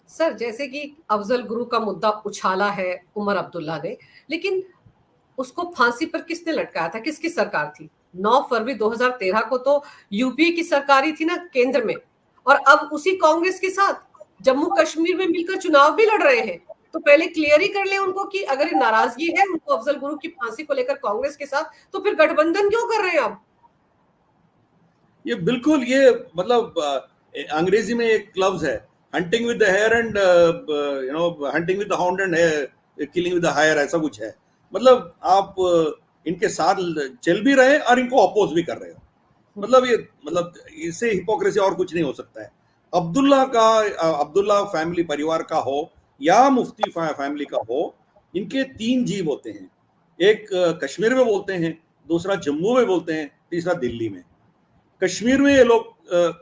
Sir जैसे कि अफजल गुरु का मुद्दा उछाला है उमर अब्दुल्ला ने, लेकिन उसको फांसी पर किसने लटकाया था? किसकी सरकार थी? 9 फरवरी 2013 को तो यूपीए की सरकार ही थी ना केंद्र में, और अब उसी कांग्रेस के साथ जम्मू कश्मीर में मिलकर चुनाव भी लड़ रहे हैं। तो पहले क्लियर ही कर ले उनको कि अगर नाराजगी है उनको अफजल गुरु की फांसी को लेकर कांग्रेस के साथ, तो फिर गठबंधन क्यों कर रहे हैं आप? ये बिल्कुल, ये मतलब अंग्रेजी में एक लफ्ज है, hunting with the hare and hunting with the hound and killing with the hare, ऐसा कुछ है। मतलब आप इनके साथ चल भी रहे और इनको अपोज भी कर रहे हो। मतलब ये, मतलब इससे हिपोक्रेसी और कुछ नहीं हो सकता है। अब्दुल्ला फैमिली परिवार का हो या मुफ्ती फैमिली का हो, इनके 3 जीव होते हैं। एक कश्मीर में बोलते हैं, दूसरा जम्मू में बोलते हैं, तीसरा दिल्ली में। कश्मीर में ये लोग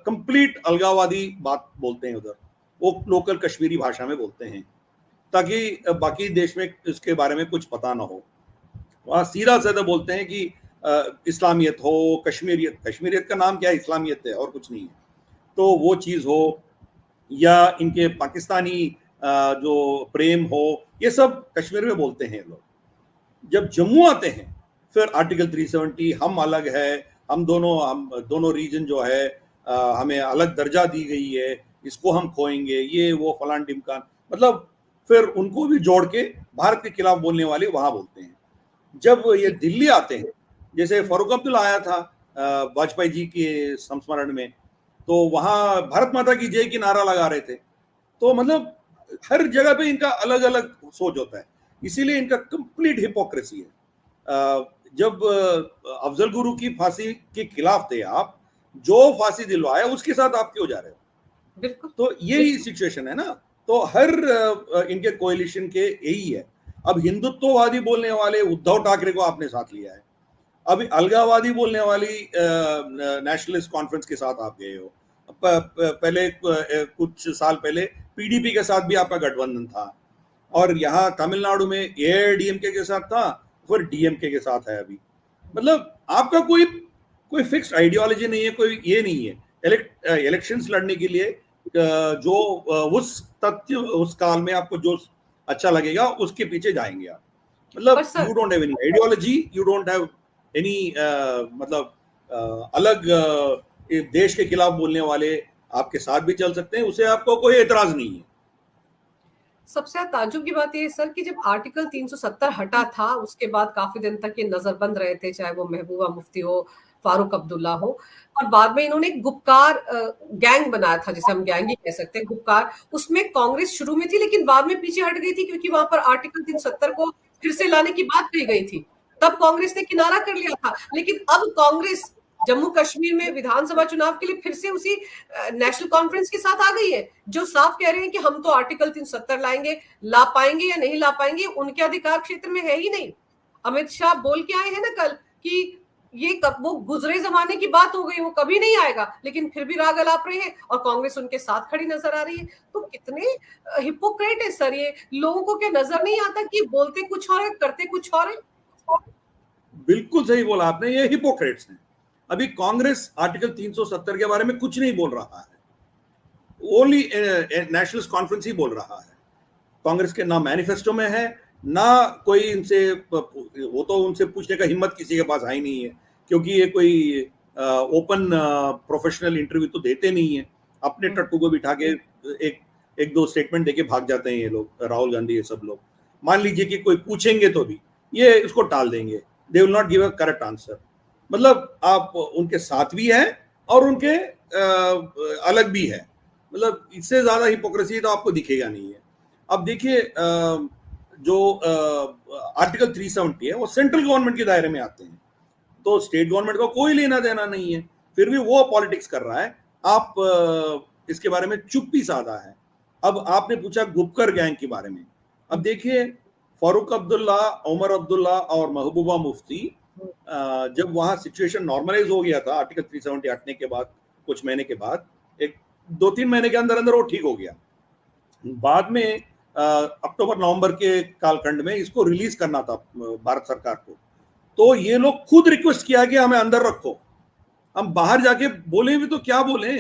कंप्लीट अलगावादी बात बोलते हैं, उधर वो लोकल कश्मीरी भाषा में बोलते हैं, ताकि बाकी देश में इसके बारे में कुछ पता ना हो। वहाँ सीधा साधा बोलते हैं कि इस्लामियत हो, कश्मीरियत, कश्मीरियत का नाम क्या है, इस्लामियत है और कुछ नहीं है। तो वो चीज़ हो, या इनके पाकिस्तानी जो प्रेम हो, ये सब कश्मीर में बोलते हैं लोग। जब जम्मू आते हैं, फिर आर्टिकल 370, हम अलग है, हम दोनों रीजन जो है हमें अलग दर्जा दी गई है, इसको हम खोएंगे, ये वो फलान ढिमकान। मतलब फिर उनको भी जोड़ के भारत के खिलाफ बोलने वाले वहां बोलते हैं। जब ये दिल्ली आते हैं, जैसे फारूक अब्दुल्ला आया था वाजपेयी जी के संस्मरण में, तो वहां भारत माता की जय की नारा लगा रहे थे। तो मतलब हर जगह पे इनका अलग अलग सोच होता है, इसीलिए इनका कंप्लीट हिपोक्रेसी है। जब अफजल गुरु की फांसी के खिलाफ थे आप, जो फांसी दिलवाया उसके साथ आप क्यों जा रहे हो? बिल्कुल। तो यही सिचुएशन है ना। तो हर इनके कोएलिशन के यही है। अब हिंदुत्ववादी बोलने वाले उद्धव ठाकरे को आपने साथ लिया है, अभी अलगावादी बोलने वाली नेशनलिस्ट कॉन्फ्रेंस के साथ आप गए हो। पहले कुछ साल पहले पीडीपी के साथ भी आपका गठबंधन था, और यहाँ तमिलनाडु में एआईडीएमके के साथ था, फिर डीएमके के साथ है अभी। मतलब आपका कोई कोई फिक्स्ड आइडियोलॉजी नहीं है, कोई ये नहीं है। इलेक्शंस लड़ने के लिए जो उस तथ्य उस काल में आपको जो अच्छा लगेगा उसके पीछे जाएंगे आप। मतलब you don't have any ideology, you don't have any मतलब अलग देश के खिलाफ बोलने वाले आपके साथ भी चल सकते हैं, उसे आपको कोई एतराज नहीं है। सबसे ताज्जुब की बात यह सर कि जब आर्टिकल 370 हटा था, उसके बाद काफी दिन तक ये नजरबंद रहे थे, चाहे वो महबूबा मुफ्ती हो, फारूक अब्दुल्ला हो, और बाद में इन्होंने एक गुपकार गैंग बनाया था, जिसे हम गैंग ही कह सकते हैं, गुपकार। उसमें कांग्रेस शुरू में थी, लेकिन बाद में पीछे हट गई थी, क्योंकि वहां पर आर्टिकल 370 को फिर से लाने की बात कही गई थी। तब कांग्रेस ने किनारा कर लिया था। लेकिन अब कांग्रेस जम्मू कश्मीर में विधानसभा चुनाव के लिए फिर से उसी नेशनल कॉन्फ्रेंस के साथ आ गई है, जो साफ कह रहे हैं कि हम तो आर्टिकल 370 लाएंगे। ला पाएंगे या नहीं ला पाएंगे, उनके अधिकार क्षेत्र में है ही नहीं। अमित शाह बोल के आए हैं ना कल कि ये कब वो गुजरे जमाने की बात हो गई, वो कभी नहीं आएगा, लेकिन फिर भी राग अलाप रहे हैं और कांग्रेस उनके साथ खड़ी नजर आ रही है। तो कितने हिपोक्रेट है सर ये। लोगों को क्या नजर नहीं आता कि बोलते कुछ और है, करते कुछ और है? बिल्कुल सही बोला आपने, ये हिपोक्रेट्स हैं। अभी कांग्रेस आर्टिकल 370 के बारे में कुछ नहीं बोल रहा है, ओनली नेशनलिस्ट कॉन्फ्रेंस ही बोल रहा है। कांग्रेस के ना मैनिफेस्टो में है, ना कोई इनसे, वो तो उनसे पूछने का हिम्मत किसी के पास है ही नहीं है, क्योंकि ये कोई ओपन प्रोफेशनल इंटरव्यू तो देते नहीं है। अपने टट्टू को बिठा के एक एक दो स्टेटमेंट देके भाग जाते हैं ये लोग, राहुल गांधी, ये सब लोग। मान लीजिए कि कोई पूछेंगे तो भी ये इसको टाल देंगे, they will not give a correct answer. मतलब आप उनके साथ भी हैं और उनके अलग भी है। मतलब इससे ज्यादा हिपोक्रेसी तो आपको दिखेगा नहीं है। अब देखिए, जो आर्टिकल 370 है वो सेंट्रल गवर्नमेंट के दायरे में आते हैं, तो स्टेट गवर्नमेंट को कोई लेना देना नहीं है, फिर भी वो पॉलिटिक्स कर रहा है। आप इसके बारे में चुप्पी साधा है। अब आपने पूछा गुपकर गैंग के बारे में। अब देखिए, फारूक अब्दुल्ला, उमर अब्दुल्ला और महबूबा मुफ्ती, जब वहां सिचुएशन नॉर्मलाइज हो गया था आर्टिकल 370 हटने के बाद, कुछ महीने के बाद, एक 2-3 महीने के अंदर अंदर वो ठीक हो गया। बाद में अक्टूबर नवंबर के कालखंड में इसको रिलीज करना था भारत सरकार को, तो ये लोग खुद रिक्वेस्ट किया कि हमें अंदर रखो, हम बाहर जाके बोले भी तो क्या बोले।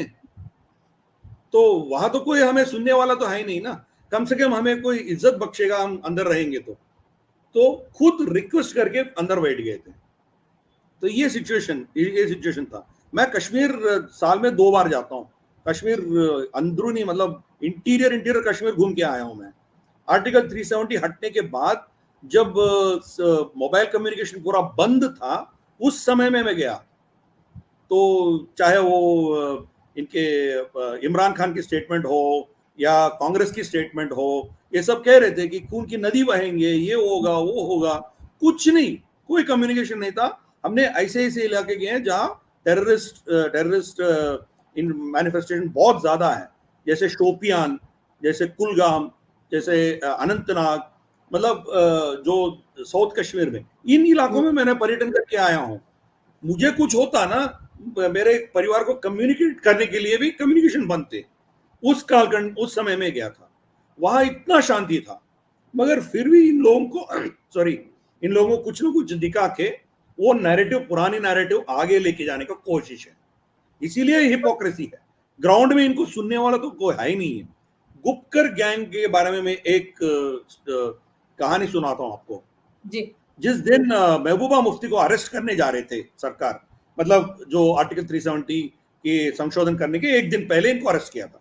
तो वहां तो कोई हमें सुनने वाला तो है ही नहीं ना, कम से कम हमें कोई इज्जत बख्शेगा हम अंदर रहेंगे तो खुद रिक्वेस्ट करके अंदर बैठ गए थे। तो ये सिचुएशन था। मैं कश्मीर साल में 2 बार जाता हूँ। कश्मीर अंदरूनी मतलब इंटीरियर कश्मीर घूम के आया हूं मैं। आर्टिकल 370 हटने के बाद जब मोबाइल कम्युनिकेशन पूरा बंद था, उस समय में मैं गया। तो चाहे वो इनके इमरान खान की स्टेटमेंट हो या कांग्रेस की स्टेटमेंट हो, ये सब कह रहे थे कि खून की नदी बहेंगे, ये होगा वो होगा। कुछ नहीं, कोई कम्युनिकेशन नहीं था। हमने ऐसे ऐसे इलाके गए हैं जहां टेररिस्ट इन मैनिफेस्टेशन बहुत ज्यादा है, जैसे शोपियान, जैसे कुलगाम, जैसे अनंतनाग, मतलब जो साउथ कश्मीर में, इन इलाकों में मैंने पर्यटन करके आया हूं। मुझे कुछ होता ना, मेरे परिवार को कम्युनिकेट करने के लिए भी कम्युनिकेशन बंद थे। उस समय में गया था, वहां इतना शांति था, मगर फिर भी इन लोगों को सॉरी इन लोगों को कुछ ना कुछ दिखा के वो नैरेटिव, पुरानी नैरेटिव आगे लेके जाने का कोशिश है। इसीलिए हिपोक्रेसी है। ग्राउंड में इनको सुनने वाला तो कोई है ही नहीं है। गुपकर गैंग के बारे में मैं एक कहानी सुनाता हूं आपको। जी। जिस दिन महबूबा मुफ्ती को अरेस्ट करने जा रहे थे सरकार, मतलब जो आर्टिकल 370 के संशोधन करने के एक दिन पहले इनको अरेस्ट किया था,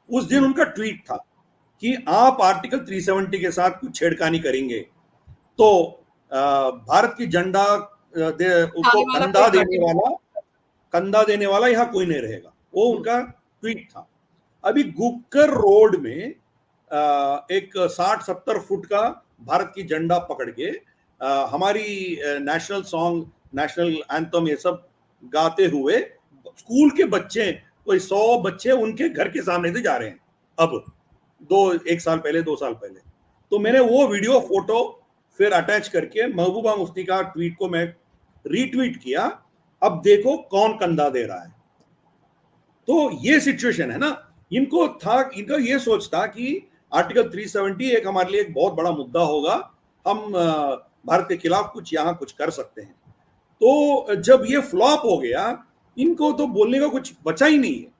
उस दिन उनका ट्वीट था कि आप आर्टिकल 370 के साथ कुछ छेड़खानी करेंगे तो भारत की झंडा को खाने वाला कोई काटेगा। कंधा देने वाला यहां कोई नहीं रहेगा। वो उनका ट्वीट था। अभी गुपकर रोड में एक 60-70 फुट का भारत की झंडा पकड़ के हमारी नेशनल सॉन्ग, नेशनल एंथम, ये सब गाते हुए स्कूल के बच्चे, कोई 100 बच्चे उनके घर के सामने से जा रहे हैं। अब 2 साल पहले तो मैंने वो वीडियो फोटो फिर अटैच करके महबूबा मुफ्ती का ट्वीट को मैं रीट्वीट किया। अब देखो कौन कंधा दे रहा है। तो ये सिचुएशन है ना। इनका ये सोच था कि आर्टिकल 370 एक हमारे लिए एक बहुत बड़ा मुद्दा होगा, हम भारत के खिलाफ कुछ कर सकते हैं। तो जब ये फ्लॉप हो गया, इनको तो बोलने का कुछ बचा ही नहीं है।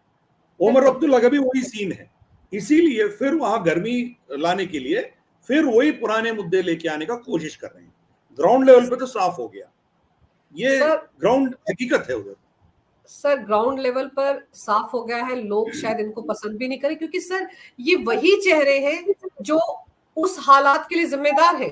ओमर अब्दुल्ला का भी वही सीन है। इसीलिए फिर वहां गर्मी लाने के लिए फिर वही पुराने मुद्दे लेके आने का कोशिश कर रहे हैं। ग्राउंड लेवल पे तो साफ हो गया, ये सर ग्राउंड हकीकत है उधर। सर ग्राउंड लेवल पर साफ हो गया है, लोग शायद इनको पसंद भी नहीं करें, क्योंकि सर ये वही चेहरे हैं जो उस हालात के लिए जिम्मेदार है।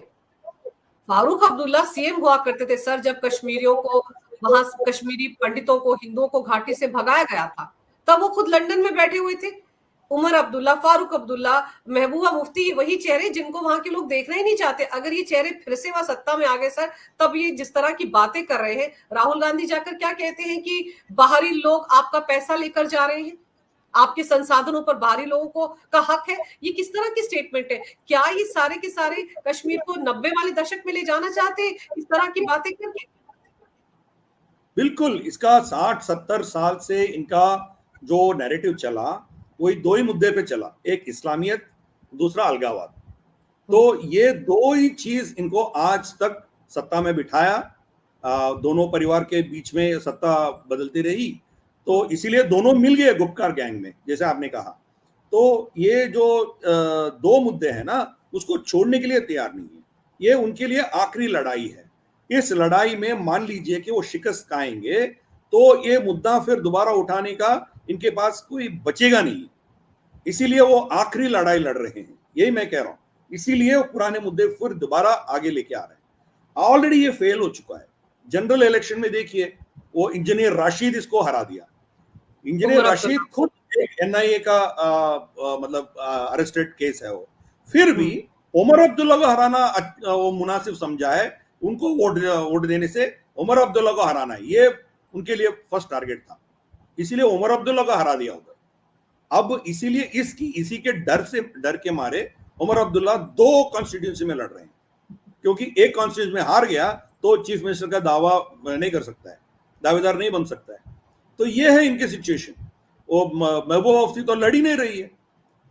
फारूक अब्दुल्ला सीएम हुआ करते थे सर, जब कश्मीरियों को, वहां कश्मीरी पंडितों को, हिंदुओं को घाटी से भगाया गया था, तब वो खुद लंदन में बैठे हुए थे। उमर अब्दुल्ला, फारूक अब्दुल्ला, महबूबा मुफ्ती, वही चेहरे जिनको वहां के लोग देखना ही नहीं चाहते। अगर ये चेहरे फिर से वहां सत्ता में आ गए सर, तब ये जिस तरह की बातें कर रहे हैं, राहुल गांधी जाकर क्या कहते हैं कि बाहरी लोग आपका पैसा लेकर जा रहे हैं, आपके संसाधनों पर बाहरी लोगों को का हक है। ये किस तरह की स्टेटमेंट है? क्या ये सारे के सारे कश्मीर को 90 वाले दशक में ले जाना चाहते हैं इस तरह की बातें करके? बिल्कुल, इसका 60-70 साल से इनका जो नैरेटिव चला, वही 2 ही मुद्दे पे चला, एक इस्लामियत, दूसरा अलगाववाद। तो ये 2 ही चीज इनको आज तक सत्ता में बिठाया। दोनों परिवार के बीच में सत्ता बदलती रही, तो इसीलिए दोनों मिल गए गुपकार गैंग में, जैसे आपने कहा। तो ये जो 2 मुद्दे हैं ना, उसको छोड़ने के लिए तैयार नहीं है। ये उनके लिए आखिरी लड़ाई है। इस लड़ाई में मान लीजिए कि वो शिकस्त खाएंगे, तो ये मुद्दा फिर दोबारा उठाने का इनके पास कोई बचेगा नहीं। इसीलिए वो आखिरी लड़ाई लड़ रहे हैं, यही मैं कह रहा हूं। इसीलिए वो पुराने मुद्दे फिर दोबारा आगे लेके आ रहे हैं। ऑलरेडी ये फेल हो चुका है। जनरल इलेक्शन में देखिए, वो इंजीनियर राशिद इसको हरा दिया। इंजीनियर उमर राशिद अब्दुल्ला। खुद एक एनआईए का मतलब अरेस्टेड केस है वो। फिर भी उमर अब्दुल्ला को हराना वो मुनासिब समझा है। उनको वोट देने से उमर अब्दुल्ला को हराना है, ये उनके लिए फर्स्ट टारगेट था। इसीलिए उमर अब्दुल्ला को हरा दिया उधर। अब इसीलिए इसी के डर के मारे उमर अब्दुल्ला 2 कॉन्स्टिट्यूंसी में लड़ रहे हैं, क्योंकि एक कॉन्स्टिट्यूंसी में हार गया तो चीफ मिनिस्टर का दावा नहीं कर सकता है, दावेदार नहीं बन सकता है। तो ये है इनकी सिचुएशन। वो महबूबा मुफ्ती तो लड़ ही नहीं रही है,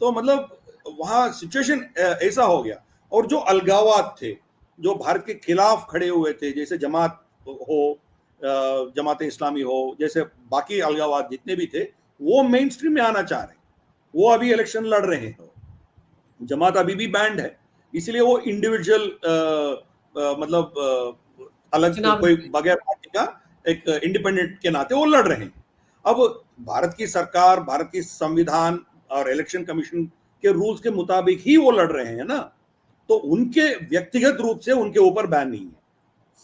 तो मतलब वहां सिचुएशन ऐसा हो गया। और जो अलगावात थे, जो भारत के खिलाफ खड़े हुए थे, जैसे जमात हो, जमात इस्लामी हो, जैसे बाकी अलगावात जितने भी थे, वो मेन स्ट्रीम में आना चाह रहे हैं। वो अभी इलेक्शन लड़ रहे हैं। जमात अभी भी बैंड है, इसलिए वो इंडिविजुअल मतलब अलग चुनाव कोई लड़ रहे बगैर पार्टी का एक इंडिपेंडेंट के नाते वो लड़ रहे हैं। अब भारत की सरकार, भारत की संविधान और इलेक्शन कमीशन के रूल्स के मुताबिक ही वो लड़ रहे हैं ना, तो उनके व्यक्तिगत रूप से उनके ऊपर बैन नहीं है।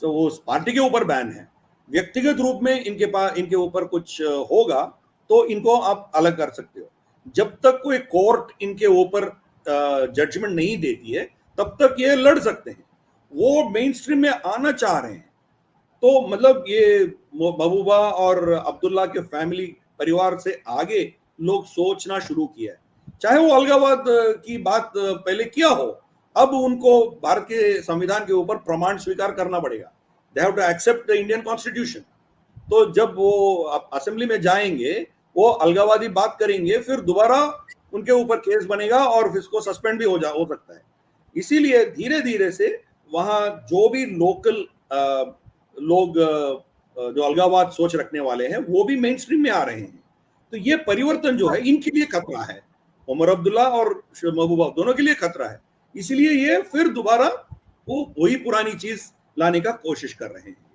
तो वो उस पार्टी के ऊपर बैन है। व्यक्तिगत रूप में इनके पास इनके ऊपर कुछ होगा तो इनको आप अलग कर सकते हो। जब तक कोई कोर्ट इनके ऊपर जजमेंट नहीं देती है तब तक ये लड़ सकते हैं। वो मेन स्ट्रीम में आना चाह रहे हैं, तो मतलब ये महबूबा और अब्दुल्ला के फैमिली परिवार से आगे लोग सोचना शुरू किया है। चाहे वो अलगाववाद की बात पहले किया हो, अब उनको भारत के संविधान के ऊपर प्रमाण स्वीकार करना पड़ेगा। They have to accept the Indian constitution. तो जब वो असेंबली में जाएंगे, वो अलगावादी बात करेंगे, फिर दोबारा उनके ऊपर केस बनेगा और फिर इसको सस्पेंड भी हो सकता है। इसीलिए धीरे धीरे से वहां जो भी लोकल लोग जो अलगावाद सोच रखने वाले हैं वो भी मेन स्ट्रीम में आ रहे हैं। तो ये परिवर्तन जो है इनके लिए खतरा है, उमर अब्दुल्ला और महबूबा दोनों के लिए खतरा है। इसलिए ये फिर दोबारा वो वही पुरानी चीज लाने का कोशिश कर रहे हैं।